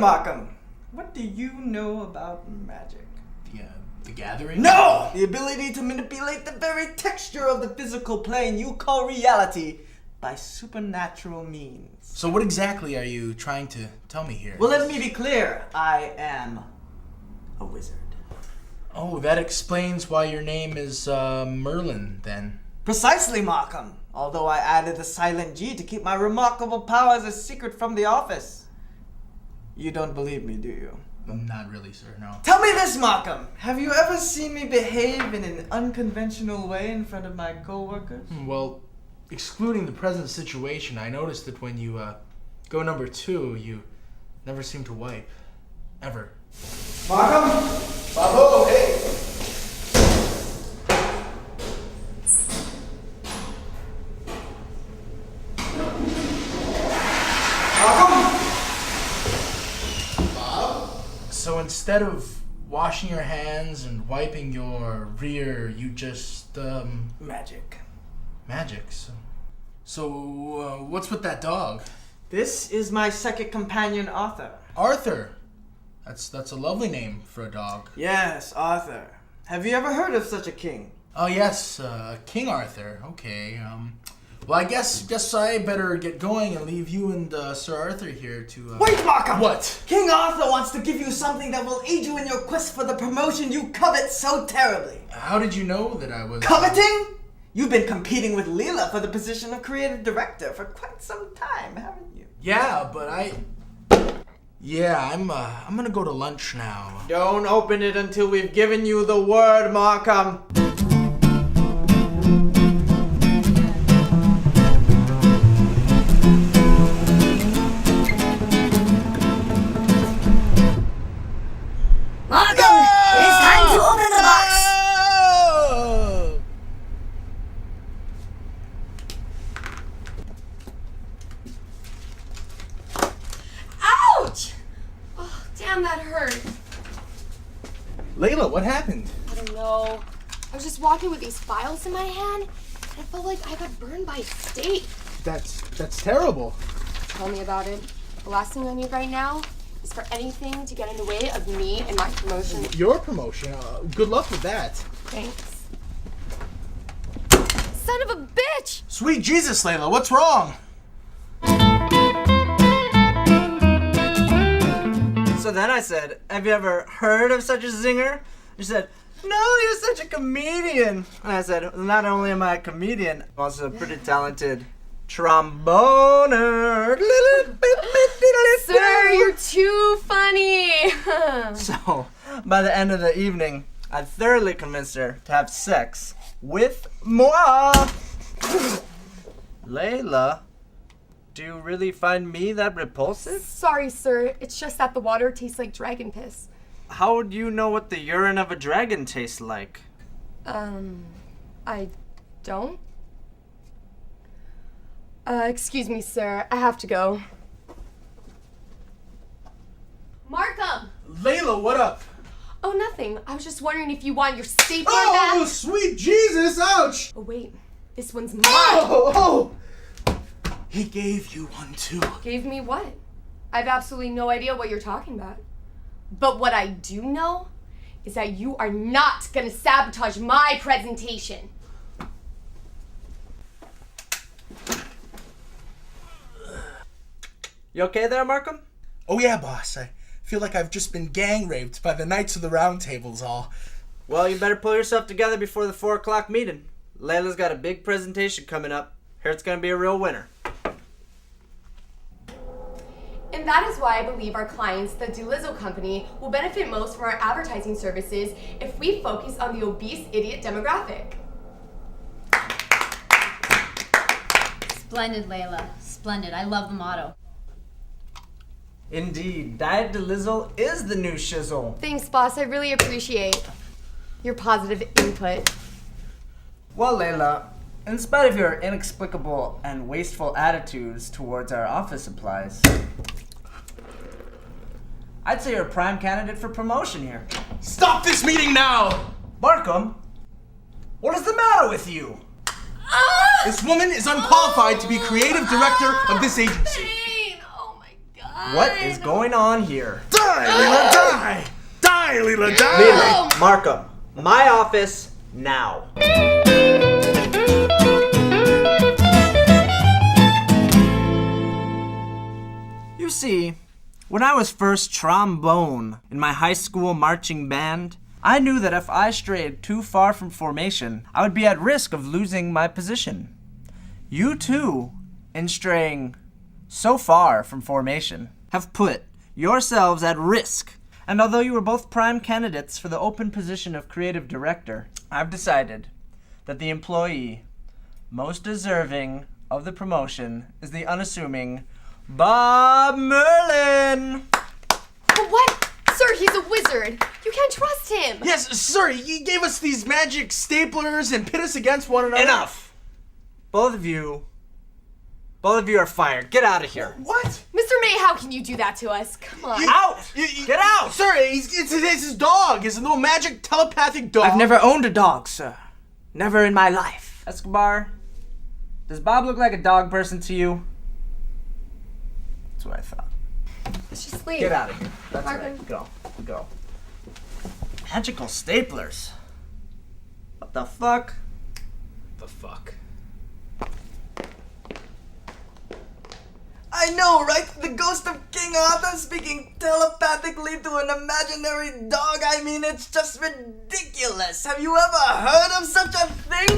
Markham, what do you know about magic? The gathering? No! The ability to manipulate the very texture of the physical plane you call reality by supernatural means. So what exactly are you trying to tell me here? Well, let me be clear. I am a wizard. Oh, that explains why your name is Merlign, then. Precisely, Markham. Although I added a silent G to keep my remarkable powers a secret from the office. You don't believe me, do you? Not really, sir, no. Tell me this, Markham. Have you ever seen me behave in an unconventional way in front of my co-workers? Well, excluding the present situation, I noticed that when you go number 2, you never seem to wipe. Ever. Markham? Bravo, hey! Markham? So instead of washing your hands and wiping your rear, you just, Magic. Magic. So what's with that dog? This is my second companion, Arthur. Arthur. That's a lovely name for a dog. Yes, Arthur. Have you ever heard of such a king? Oh yes, King Arthur. Okay. Well, I guess I better get going and leave you and Sir Arthur here to. Wait, Markham! What? King Arthur wants to give you something that will aid you in your quest for the promotion you covet so terribly. How did you know that I was Coveting? You've been competing with Leela for the position of creative director for quite some time, haven't you? Yeah, but I'm gonna go to lunch now. Don't open it until we've given you the word, Markham. Markham, it's time to open the box. Ouch! Oh, damn, that hurt. Layla, what happened? I don't know. I was just walking with these files in my hand, and I felt like I got burned by a steak. That's terrible. Tell me about it. The last thing I need right now is for anything to get in the way of me and my promotion. Your promotion. Good luck with that. Thanks. Son of a bitch! Sweet Jesus, Layla, what's wrong? So then I said, have you ever heard of such a zinger? She said, no, you're such a comedian. And I said, not only am I a comedian, I'm also a pretty talented tromboner. Sir, you're too funny! So, by the end of the evening, I thoroughly convinced her to have sex with moi. Layla, do you really find me that repulsive? Sorry, sir. It's just that the water tastes like dragon piss. How would you know what the urine of a dragon tastes like? I don't? Excuse me, sir. I have to go. Markham! Layla, what up? Oh, nothing. I was just wondering if you want your stapler Oh, back. sweet Jesus, ouch! Oh, wait. This one's mine. Oh! He gave you one too. Gave me what? I have absolutely no idea what you're talking about. But what I do know is that you are not gonna sabotage my presentation. You okay there, Markham? Oh yeah, boss. I feel like I've just been gang raped by the Knights of the Round Tables all. Well, you better pull yourself together before the 4 o'clock meeting. Layla's got a big presentation coming up. Here it's gonna be a real winner. And that is why I believe our clients, the DeLizzo Company, will benefit most from our advertising services if we focus on the obese idiot demographic. Splendid, Layla. Splendid. I love the motto. Indeed, Diet DeLizzo is the new shizzle. Thanks, boss. I really appreciate your positive input. Well, Layla, in spite of your inexplicable and wasteful attitudes towards our office supplies, I'd say you're a prime candidate for promotion here. Stop this meeting now! Markham, what is the matter with you? This woman is unqualified to be creative director of this agency. Pain! Oh my god. What is going on here? Die, Leela, die! Die, Leela, die! Leland, Markham, my office now. You see, when I was first trombone in my high school marching band, I knew that if I strayed too far from formation, I would be at risk of losing my position. You too, in straying so far from formation, have put yourselves at risk. And although you were both prime candidates for the open position of creative director, I've decided that the employee most deserving of the promotion is the unassuming Bob Merlign. But what? Sir, he's a wizard. You can't trust him. Yes, sir, he gave us these magic staplers and pit us against one another. Enough! Both of you are fired. Get out of here. What? Mr. May, how can you do that to us? Come on. Out! Get out! Sir, it's his dog. His little magic telepathic dog. I've never owned a dog, sir. Never in my life. Escobar, does Bob look like a dog person to you? That's what I thought. Let's just leave. Get out of here. That's Marvin. right. Go. Magical staplers. What the fuck? The fuck? I know, right? The ghost of King Arthur speaking telepathically to an imaginary dog. I mean, it's just ridiculous. Have you ever heard of such a thing?